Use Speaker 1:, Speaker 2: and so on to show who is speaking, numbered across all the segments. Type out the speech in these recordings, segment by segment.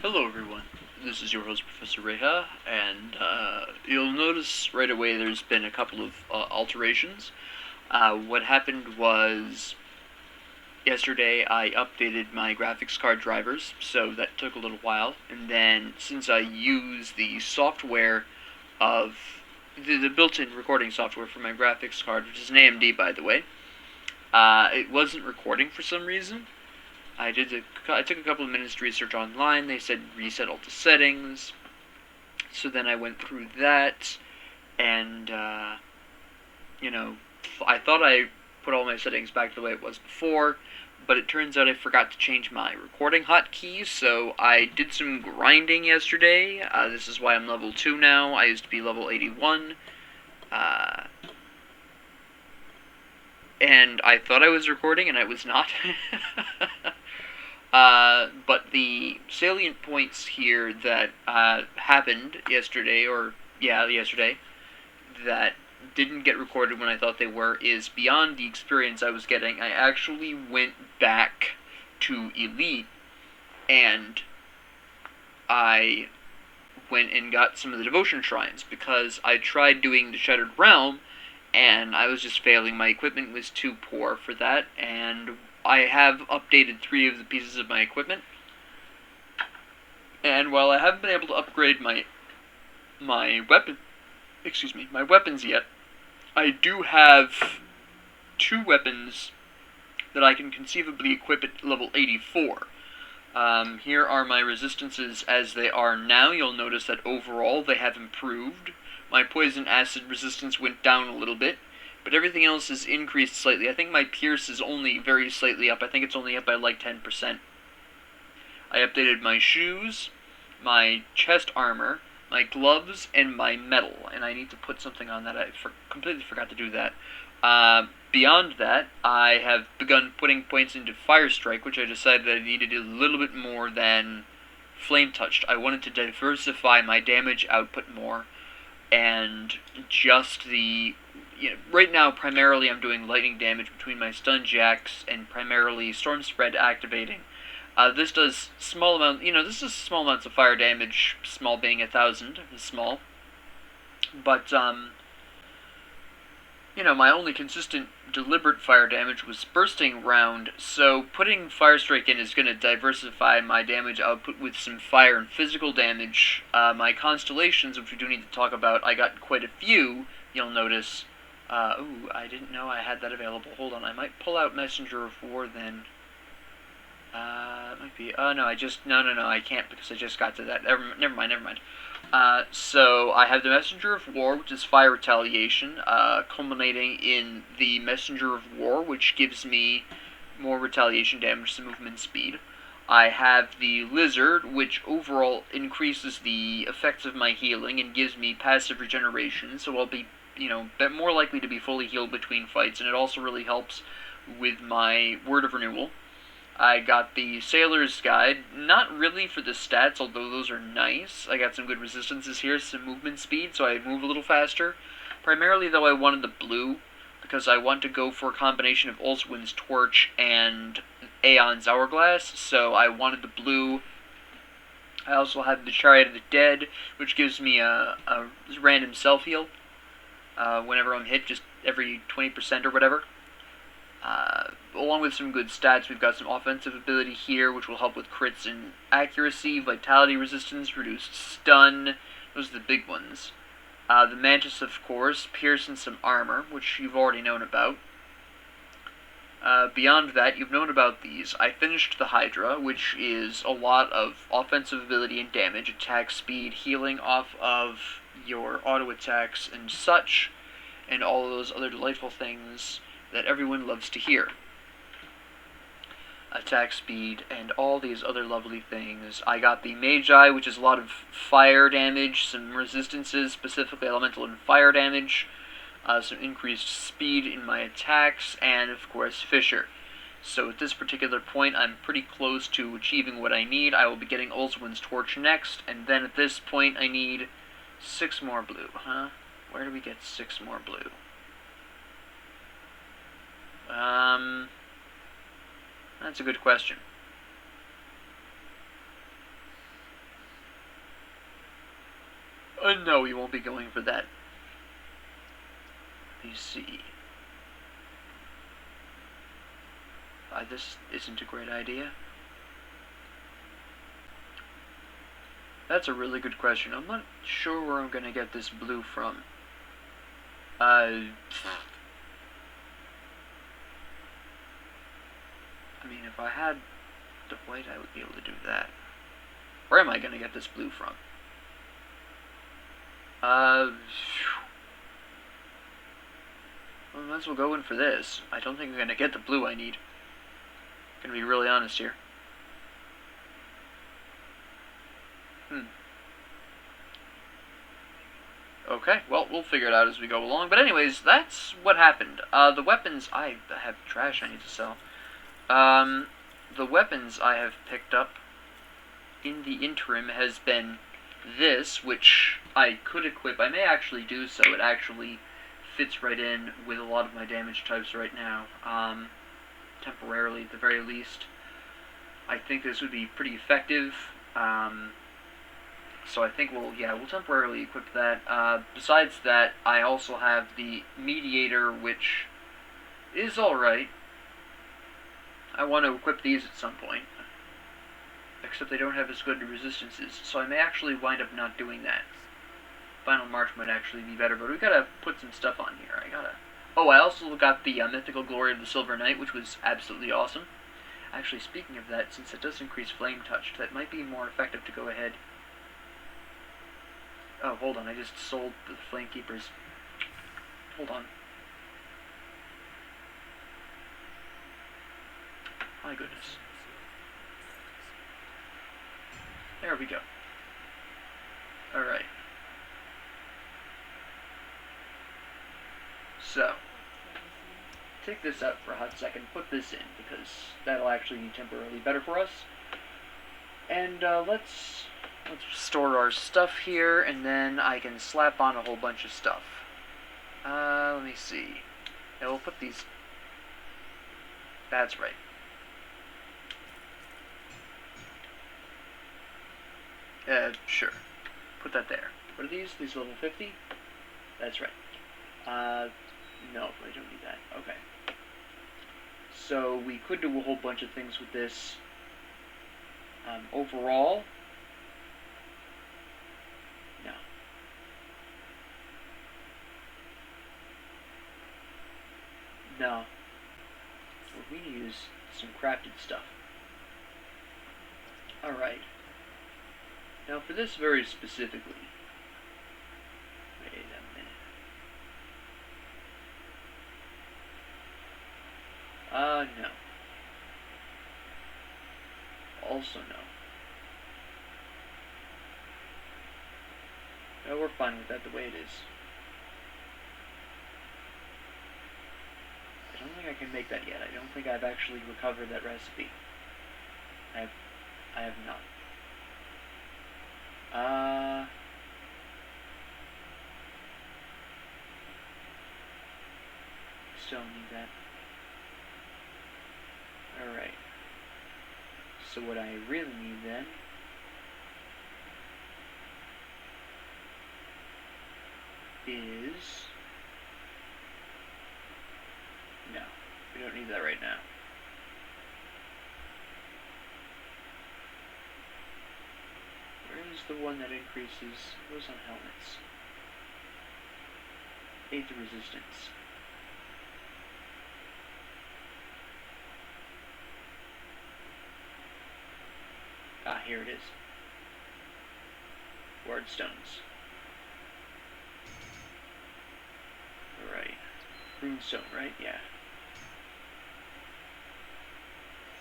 Speaker 1: Hello everyone, this is your host Professor Reha, and you'll notice right away there's been a couple of alterations. What happened was, yesterday I updated my graphics card drivers, so that took a little while, and then since I use the software of the built-in recording software for my graphics card, which is an AMD by the way, it wasn't recording for some reason. I took a couple of minutes to research online. They said reset all the settings. So then I went through that, and I thought I put all my settings back to the way it was before, but it turns out I forgot to change my recording hotkeys. So I did some grinding yesterday. This is why I'm level 2 now. I used to be level 81. And I thought I was recording, and I was not. But the salient points here that happened yesterday, yesterday, that didn't get recorded when I thought they were, is beyond the experience I was getting. I actually went back to Elite, and I went and got some of the devotion shrines, because I tried doing the Shattered Realm, and I was just failing. My equipment was too poor for that, and I have updated 3 of the pieces of my equipment. And while I haven't been able to upgrade my weapons yet, I do have 2 weapons that I can conceivably equip at level 84. Here are my resistances as they are now. You'll notice that overall they have improved. My poison acid resistance went down a little bit, but everything else is increased slightly. I think my pierce is only very slightly up. I think it's only up by like 10%. I updated my shoes, my chest armor, my gloves, and my medal, and I need to put something on that. I completely forgot to do that. Beyond that, I have begun putting points into Fire Strike, which I decided I needed a little bit more than Flame Touched. I wanted to diversify my damage output more, and just right now, primarily I'm doing lightning damage between my stun jacks and primarily storm spread activating. This does small amounts of fire damage, small being 1,000 is small. But, my only consistent deliberate fire damage was bursting round, so putting Fire Strike in is going to diversify my damage output with some fire and physical damage. My Constellations, which we do need to talk about, I got quite a few, you'll notice. I didn't know I had that available. Hold on, I might pull out Messenger of War then. It might be, no, I can't because I just got to that. Never mind. So I have the Messenger of War, which is fire retaliation, culminating in the Messenger of War, which gives me more retaliation damage to movement speed. I have the Lizard, which overall increases the effects of my healing and gives me passive regeneration, so I'll be, more likely to be fully healed between fights, and it also really helps with my Word of Renewal. I got the Sailor's Guide, not really for the stats, although those are nice. I got some good resistances here, some movement speed, so I move a little faster. Primarily, though, I wanted the blue, because I want to go for a combination of Ulswin's Torch and Aeon's Hourglass, so I wanted the blue. I also have the Chariot of the Dead, which gives me a random self-heal whenever I'm hit, just every 20% or whatever. Along with some good stats, we've got some offensive ability here, which will help with crits and accuracy, vitality resistance, reduced stun. Those are the big ones. The Mantis, of course, pierce and some armor, which you've already known about. Beyond that, you've known about these. I finished the Hydra, which is a lot of offensive ability and damage, attack speed, healing off of your auto attacks and such, and all of those other delightful things that everyone loves to hear. Attack speed and all these other lovely things. I got the Magi, which is a lot of fire damage, some resistances, specifically elemental and fire damage, some increased speed in my attacks, and of course Fisher. So at this particular point, I'm pretty close to achieving what I need. I will be getting Ulswin's Torch next, and then at this point I need 6 more blue, huh? Where do we get 6 more blue? That's a good question. No, we won't be going for that. Let me see. This isn't a great idea. That's a really good question. I'm not sure where I'm gonna get this blue from. I mean, if I had the white, I would be able to do that. Where am I gonna get this blue from? Well, might as well go in for this. I don't think I'm gonna get the blue I need. Gonna be really honest here. Okay, well, we'll figure it out as we go along. But anyways, that's what happened. The weapons, I have trash I need to sell. The weapons I have picked up in the interim has been this, which I could equip. I may actually do so. It actually fits right in with a lot of my damage types right now. Temporarily, at the very least. I think this would be pretty effective. So I think we'll temporarily equip that. Besides that, I also have the Mediator, which is alright. I want to equip these at some point. Except they don't have as good resistances, so I may actually wind up not doing that. Final March might actually be better, but we gotta put some stuff on here. Oh, I also got the Mythical Glory of the Silver Knight, which was absolutely awesome. Actually, speaking of that, since it does increase Flame Touch, that might be more effective to go ahead. Oh, hold on, I just sold the Flame Keepers. Hold on. My goodness. There we go. Alright. So, take this out for a hot second, put this in, because that'll actually be temporarily better for us. And let's store our stuff here, and then I can slap on a whole bunch of stuff. Let me see. Yeah, we'll put these... That's right. Sure. Put that there. What are these? These level 50? That's right. No, I don't need that. Okay. So, we could do a whole bunch of things with this. Overall... No. No. We need to use some crafted stuff. Alright. Now for this very specifically, wait a minute. No. Also no. No, we're fine with that the way it is. I don't think I can make that yet. I don't think I've actually recovered that recipe. I have not. Still need that. Alright. So what I really need then is... No, we don't need that right now. Where is the one that increases? It goes on helmets. Aid to resistance. Ah, here it is. Ward stones. Alright. Runestone, right? Yeah.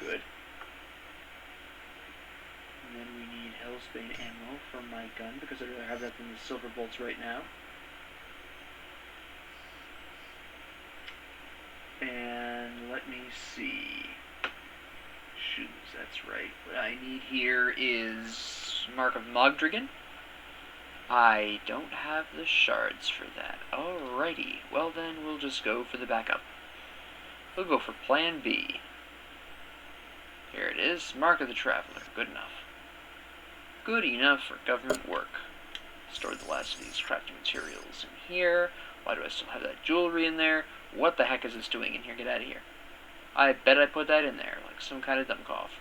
Speaker 1: Good. And then we need Hellsbane ammo from my gun, because I'd rather have that than the silver bolts right now. And let me see. Shoes, that's right. What I need here is Mark of Mogdragon. I don't have the shards for that. Alrighty. Well then, we'll just go for the backup. We'll go for Plan B. Here it is. Mark of the Traveler. Good enough. Good enough for government work. Store the last of these crafting materials in here. Why do I still have that jewelry in there? What the heck is this doing in here? Get out of here. I bet I put that in there, like some kind of dumb cough.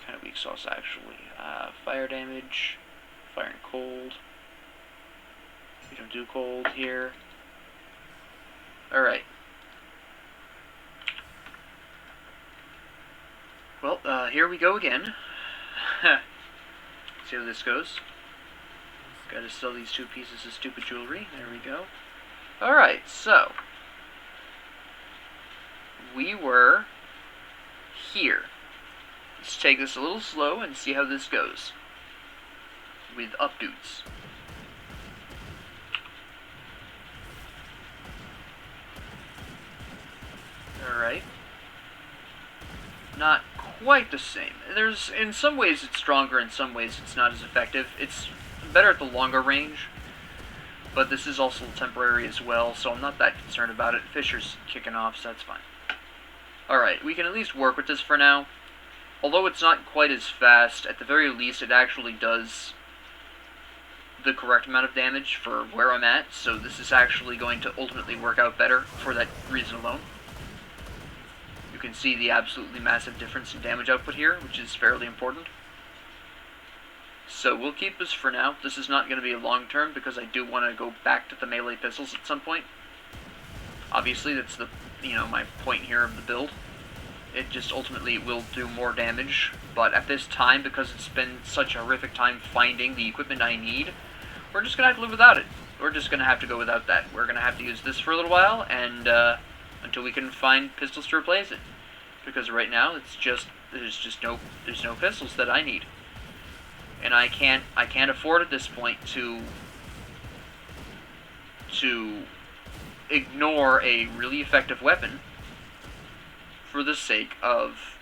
Speaker 1: Kind of weak sauce, actually. Fire damage, fire and cold. We don't do cold here. Alright. Well, here we go again. See how this goes. Gotta sell these 2 pieces of stupid jewelry. There we go. Alright, so. We were here. Let's take this a little slow and see how this goes. With updos. Alright. Not quite the same. In some ways it's stronger, in some ways it's not as effective. It's better at the longer range, but this is also temporary as well, so I'm not that concerned about it. Fisher's kicking off, so that's fine. Alright, we can at least work with this for now. Although it's not quite as fast, at the very least it actually does the correct amount of damage for where I'm at, so this is actually going to ultimately work out better for that reason alone. You can see the absolutely massive difference in damage output here, which is fairly important. So we'll keep this for now. This is not going to be a long term because I do want to go back to the melee pistols at some point. Obviously, that's the my point here of the build. It just ultimately will do more damage, but at this time, because it's been such a horrific time finding the equipment I need, we're just going to have to live without it. We're just going to have to go without that. We're going to have to use this for a little while, and until we can find pistols to replace it. Because right now, there's no pistols that I need. And I can't afford at this point to ignore a really effective weapon for the sake of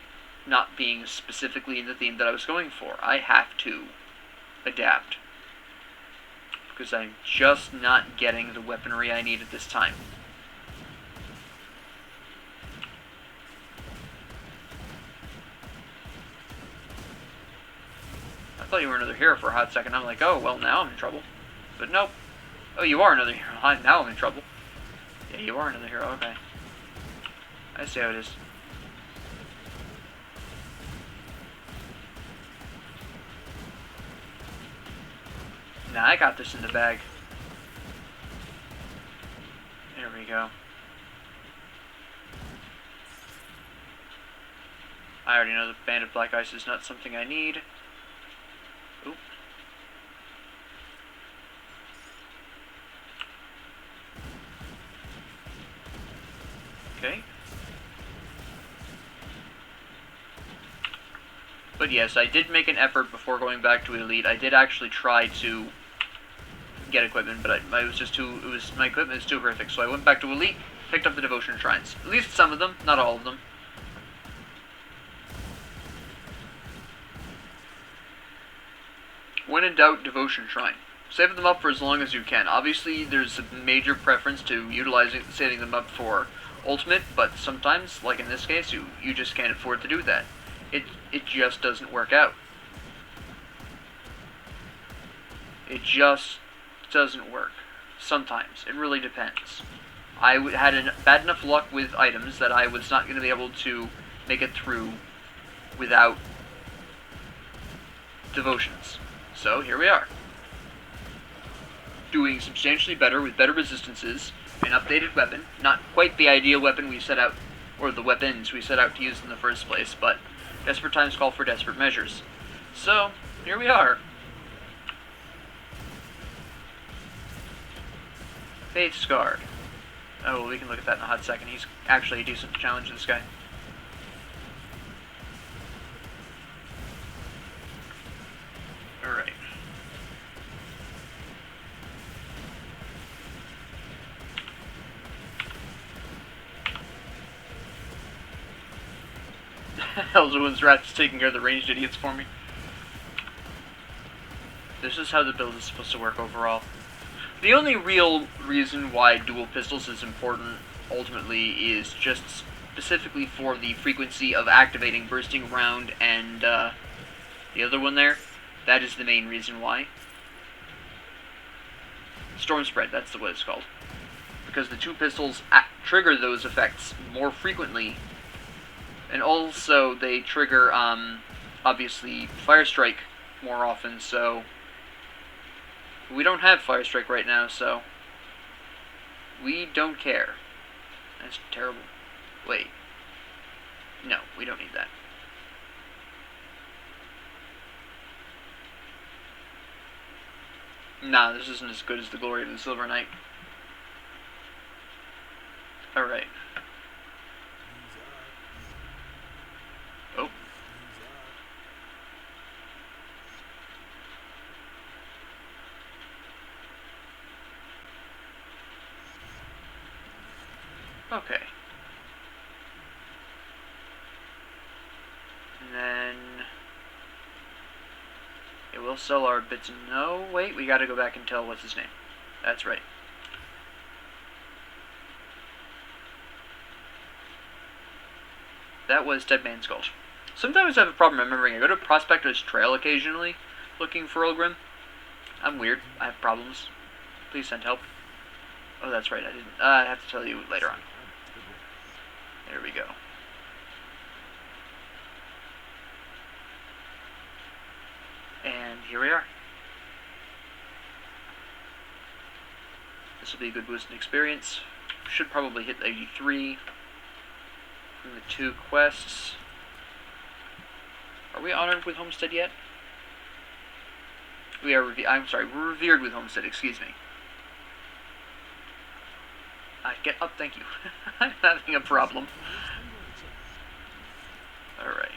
Speaker 1: not being specifically in the theme that I was going for. I have to adapt. Because I'm just not getting the weaponry I need at this time. I thought you were another hero for a hot second. I'm like, oh, well, now I'm in trouble. But nope. Oh, you are another hero. Now I'm in trouble. Yeah, you are another hero. Okay. I see how it is. Nah, I got this in the bag. There we go. I already know the Band of Black Ice is not something I need. Oop. Okay. But yes, I did make an effort before going back to Elite. I did actually try to get equipment, but I was just too. My equipment is too horrific, so I went back to Elite, picked up the Devotion Shrines. At least some of them, not all of them. When in doubt, Devotion Shrine. Save them up for as long as you can. Obviously, there's a major preference to saving them up for Ultimate, but sometimes, like in this case, you just can't afford to do that. It just doesn't work out. It just doesn't work. Sometimes. It really depends. I had bad enough luck with items that I was not going to be able to make it through without devotions. So, here we are. Doing substantially better with better resistances, an updated weapon. Not quite the ideal weapon we set out, or the weapons we set out to use in the first place, but desperate times call for desperate measures. So, here we are. Faith Scarred. Oh, well, we can look at that in a hot second. He's actually a decent challenge, this guy. Alright. Elzuin's Wrath is taking care of the ranged idiots for me. This is how the build is supposed to work overall. The only real reason why dual pistols is important, ultimately, is just specifically for the frequency of activating Bursting Round and the other one there. That is the main reason why. Storm Spread, that's what it's called. Because the two pistols trigger those effects more frequently. And also, they trigger, obviously, Fire Strike more often, so... We don't have Fire Strike right now, so... We don't care. That's terrible. Wait. No, we don't need that. Nah, this isn't as good as the Glory of the Silver Knight. Alright. Oh. Okay. And then... it will sell our bits. No, wait, we gotta go back and tell what's his name. That's right. That was Dead Man's Gulch. Sometimes I have a problem remembering. I go to Prospector's Trail occasionally, looking for Ilgrim. I'm weird. I have problems. Please send help. Oh, that's right. I didn't. I have to tell you later on. There we go. And here we are. This will be a good boost in experience. Should probably hit 83 from the 2 quests. Are we honored with Homestead yet? We are. I'm sorry. We're revered with Homestead. Excuse me. Get up. Thank you. I'm having a problem. All right.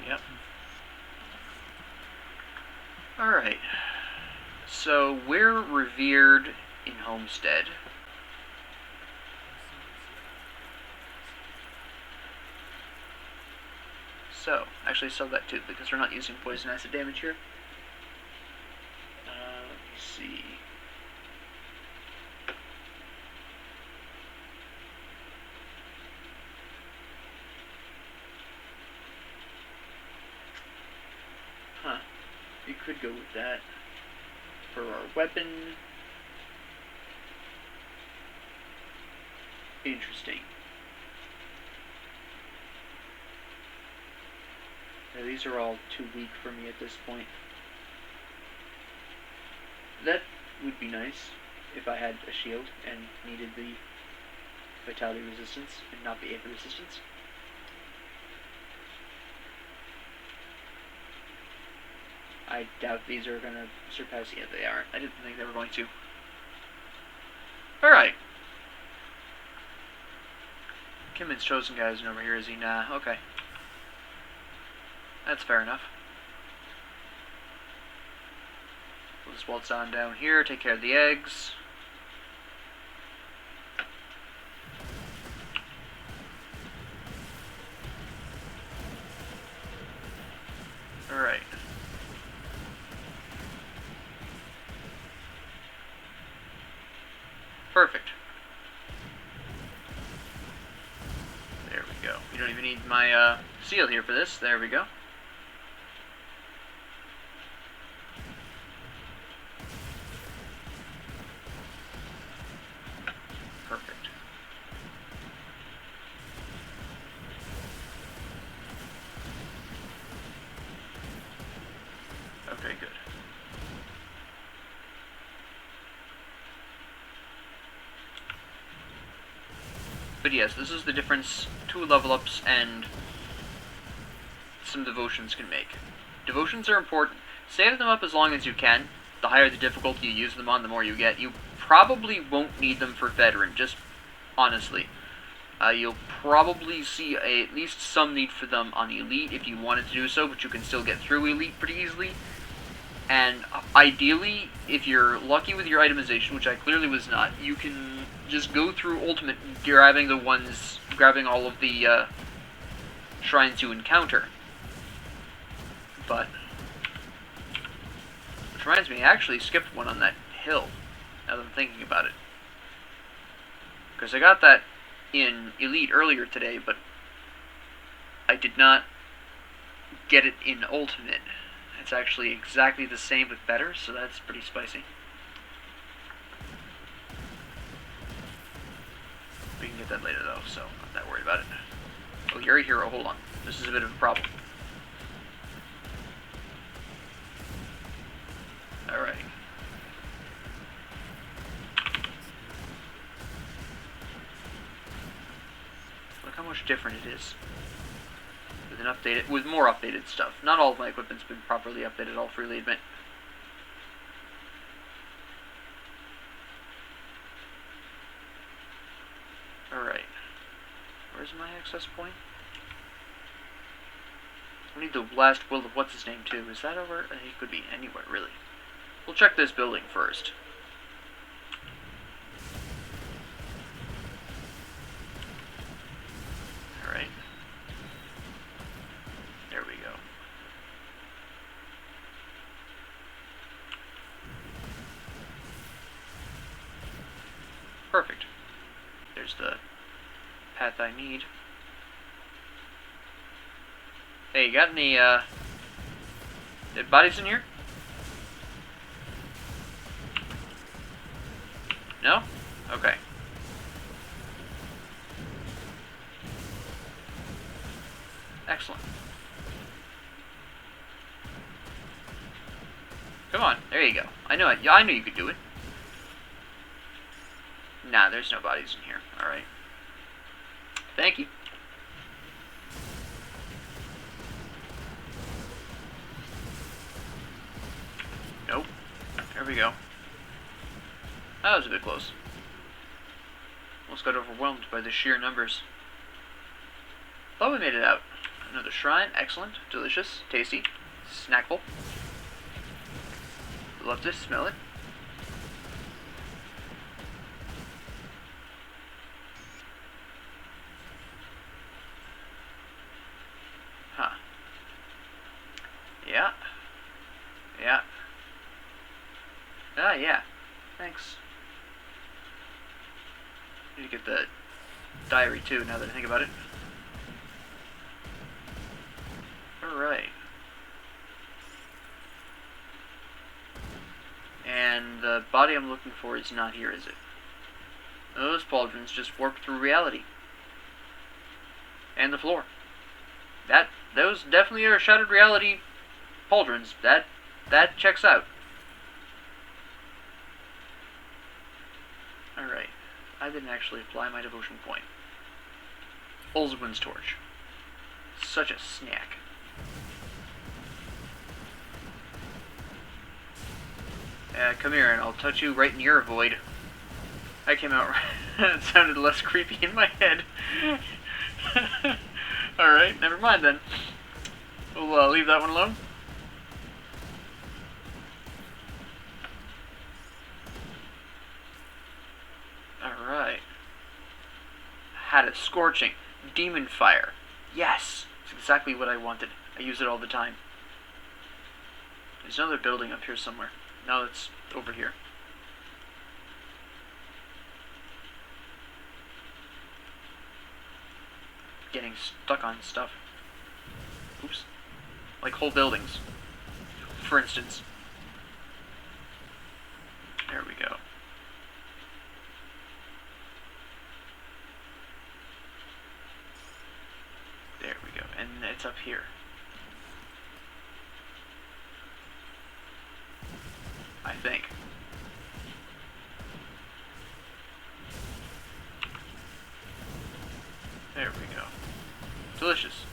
Speaker 1: Yep. Alright. So, we're revered in Homestead. So, actually sell that too, because we're not using poison acid damage here. Let me see. We could go with that for our weapon. Interesting. Now, these are all too weak for me at this point. That would be nice if I had a shield and needed the vitality resistance and not the ape resistance. I doubt these are going to surpass it. They aren't. I didn't think they were going to. Alright. Kimman's chosen guy isn't over here, is he? Nah, okay. That's fair enough. We'll just waltz on down here, take care of the eggs. Alright. Perfect. There we go. You don't even need my seal here for this. There we go. Perfect. Okay, good. But yes, this is the difference 2 level ups and some devotions can make. Devotions are important. Save them up as long as you can. The higher the difficulty you use them on, the more you get. You probably won't need them for veteran, just honestly. You'll probably see at least some need for them on elite if you wanted to do so, but you can still get through elite pretty easily. And ideally, if you're lucky with your itemization, which I clearly was not, you can just go through ultimate, grabbing all of the shrines you encounter. But, which reminds me, I actually skipped one on that hill, now that I'm thinking about it. Because I got that in Elite earlier today, but I did not get it in Ultimate. It's actually exactly the same but better, so that's pretty spicy. We can get that later though, so I'm not that worried about it. Oh, you're a hero, hold on. This is a bit of a problem. Alright. Look how much different it is. With more updated stuff. Not all of my equipment's been properly updated, I'll freely admit. Alright. Where's my access point? I need the last will of what's his name too. Is that over? He could be anywhere, really. We'll check this building first. Alright. There we go. Perfect. There's the path I need. Hey, you got any, dead bodies in here? No? Okay. Excellent. Come on, there you go. I knew you could do it. Nah, there's no bodies in here. Alright. Thank you. Nope. There we go. That was a bit close. Almost got overwhelmed by the sheer numbers. Thought we made it out. Another shrine. Excellent. Delicious. Tasty. Snackable. Love to smell it. Huh. Yeah. Yeah. Ah, yeah. Thanks. Need to get the diary too, now that I think about it. Alright. And the body I'm looking for is not here, is it? Those pauldrons just warped through reality. And the floor. Those definitely are shattered reality pauldrons. That checks out. Alright. I didn't actually apply my devotion point. Olzwin's torch. Such a snack. Come here and I'll touch you right in your void. That came out right. It sounded less creepy in my head. Alright, never mind then. We'll leave that one alone. Alright. Had a scorching. Demon fire. Yes! It's exactly what I wanted. I use it all the time. There's another building up here somewhere. No, it's over here. Getting stuck on stuff. Oops. Like whole buildings. For instance. There we go. There we go. And it's up here. I think. There we go. Delicious.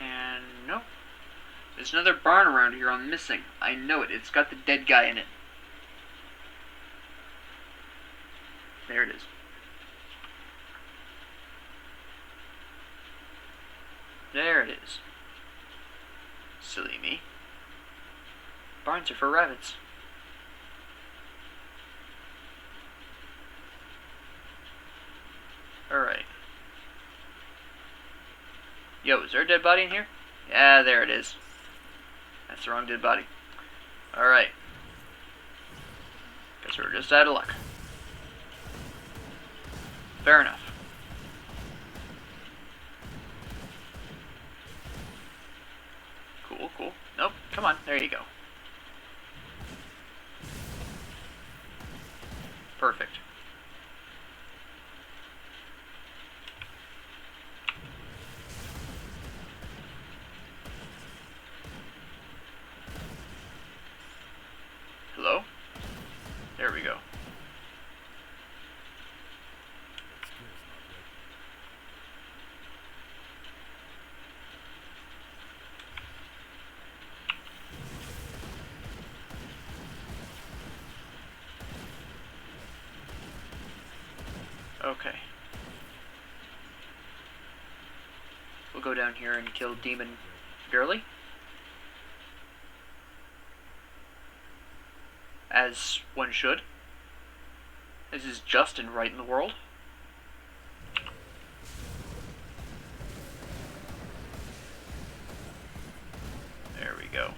Speaker 1: And nope. There's another barn around here I'm missing. I know it. It's got the dead guy in it. There it is. There it is. Silly me. Barns are for rabbits. Alright. Yo, is there a dead body in here? Yeah, there it is. That's the wrong dead body. Alright. Guess we're just out of luck. Fair enough. Cool, cool. Nope, come on, there you go. Perfect. Hello? There we go. Okay. We'll go down here and kill Demon Girly. As one should. This is just and right in the world. There we go.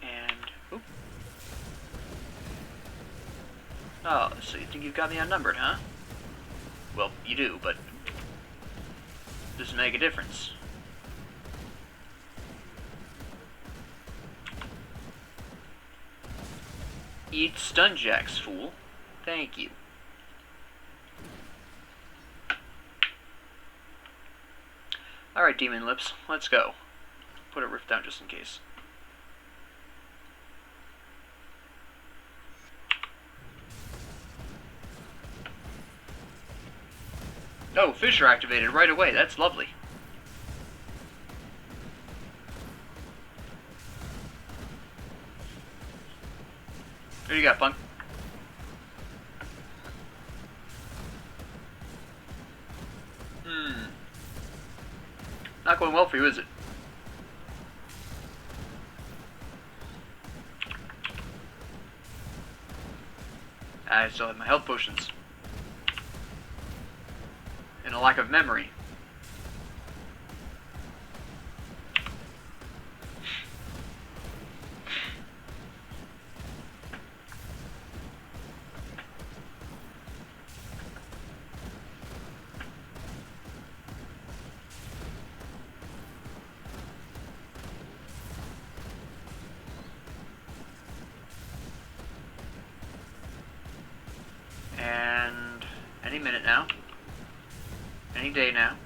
Speaker 1: And, oop. Oh, so you think you've got me outnumbered, huh? Well, you do, but doesn't make a difference. Eat stun jacks, fool. Thank you. Alright, Demon Lips, let's go. Put a rift down just in case. Oh, fish are activated right away. That's lovely. What do you got, punk? Not going well for you, is it? I still have my health potions. And a lack of memory. And any minute now. Any day now.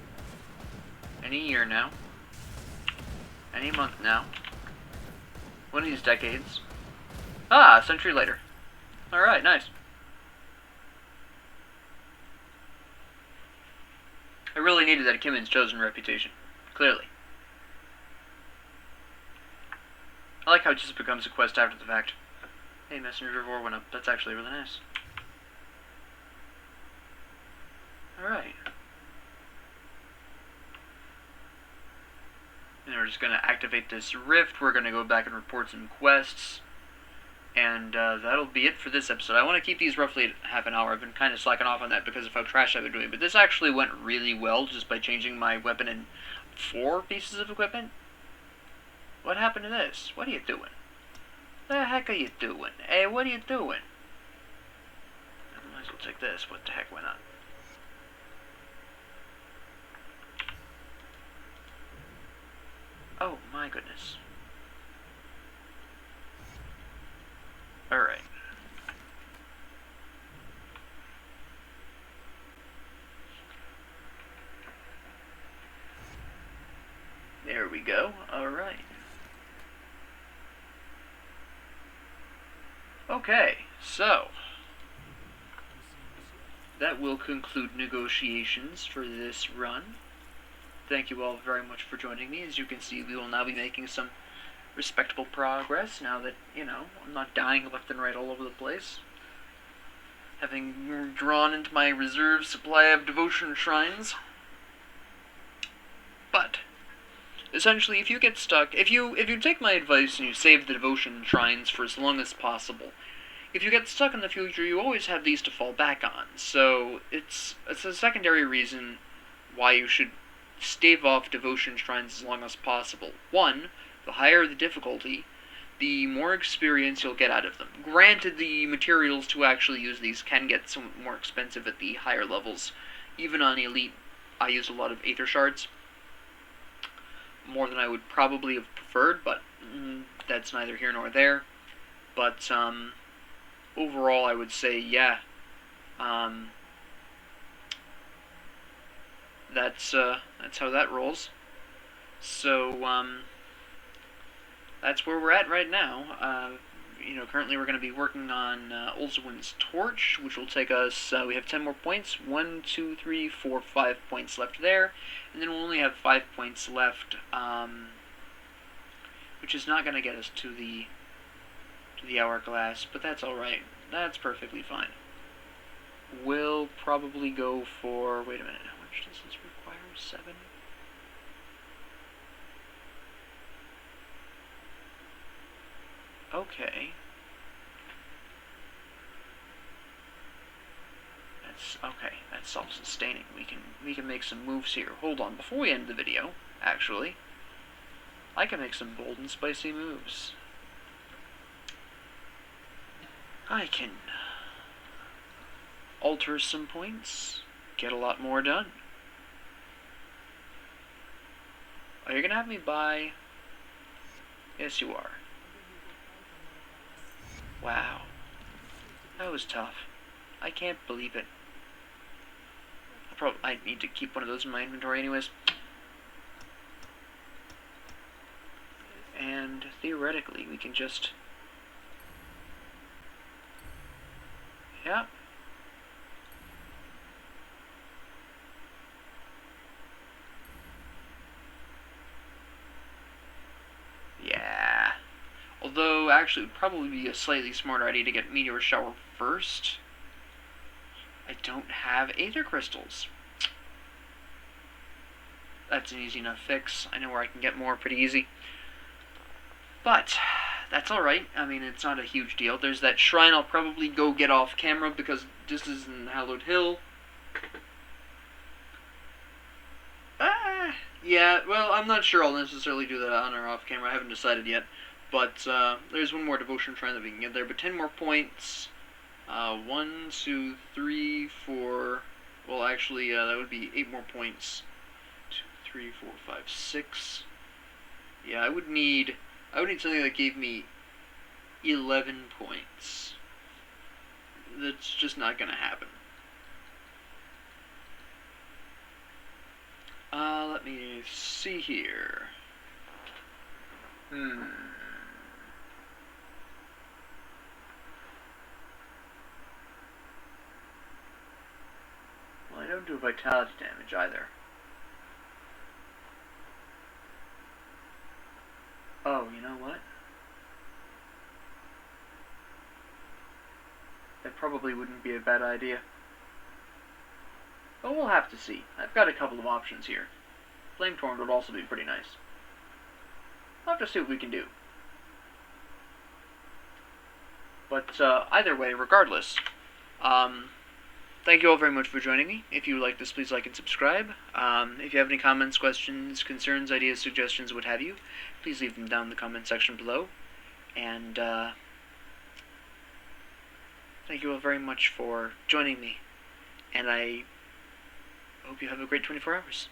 Speaker 1: Any year now. Any month now. One of these decades. Ah, a century later. Alright, nice. I really needed that Kimmon's chosen reputation. Clearly. I like how it just becomes a quest after the fact. Hey, Messenger of War went up. That's actually really nice. Alright. And we're just going to activate this rift. We're going to go back and report some quests. And that'll be it for this episode. I want to keep these roughly at half an hour. I've been kind of slacking off on that because of how trash I've been doing. But this actually went really well just by changing my weapon in 4 pieces of equipment. What happened to this? What are you doing? The heck are you doing? Hey, what are you doing? I might as well take this. What the heck, why not? Oh my goodness. Alright. There we go. Alright. Okay, so that will conclude negotiations for this run. Thank you all very much for joining me. As you can see, we will now be making some respectable progress now that, you know, I'm not dying left and right all over the place. Having drawn into my reserve supply of devotion shrines. But essentially, if you get stuck, if you take my advice and you save the devotion shrines for as long as possible, if you get stuck in the future, you always have these to fall back on. So it's a secondary reason why you should stave off devotion shrines as long as possible. One, the higher the difficulty, the more experience you'll get out of them. Granted, the materials to actually use these can get somewhat more expensive at the higher levels. Even on Elite, I use a lot of Aether Shards. More than I would probably have preferred, but that's neither here nor there. But overall, I would say, yeah, that's how that rolls. So that's where we're at right now. Currently we're going to be working on Ulzwin's Torch, which will take us, we have 10 more points, 1, 2, 3, 4, 5 points left there, and then we'll only have 5 points left, which is not going to get us to the hourglass, but that's alright, that's perfectly fine. We'll probably go for, wait a minute, how much does this require? 7? Okay. That's self-sustaining. We can make some moves here. Hold on, before we end the video, actually, I can make some bold and spicy moves. I can alter some points, get a lot more done. Are you gonna have me buy? Yes, you are. Wow. That was tough. I can't believe it. I need to keep one of those in my inventory anyways. And theoretically, we can just... yeah. Yeah. Although, actually, it would probably be a slightly smarter idea to get Meteor Shower first. I don't have Aether Crystals. That's an easy enough fix. I know where I can get more pretty easy. But, that's alright. I mean, it's not a huge deal. There's that shrine I'll probably go get off camera because this is in Hallowed Hill. Yeah, well, I'm not sure I'll necessarily do that on or off camera. I haven't decided yet. But there's one more devotion shrine that we can get there. But 10 more points. 1, 2, 3, 4. Well, actually, that would be 8 more points. 2, 3, 4, 5, 6. Yeah, I would need something that gave me 11 points. That's just not gonna happen. Let me see here. Well, I don't do vitality damage either. Oh, you know what? That probably wouldn't be a bad idea. But we'll have to see. I've got a couple of options here. Flame Torrent would also be pretty nice. We'll have to see what we can do. But either way, regardless, thank you all very much for joining me. If you like this, please like and subscribe. If you have any comments, questions, concerns, ideas, suggestions, what have you, please leave them down in the comment section below. And thank you all very much for joining me. And I hope you have a great 24 hours.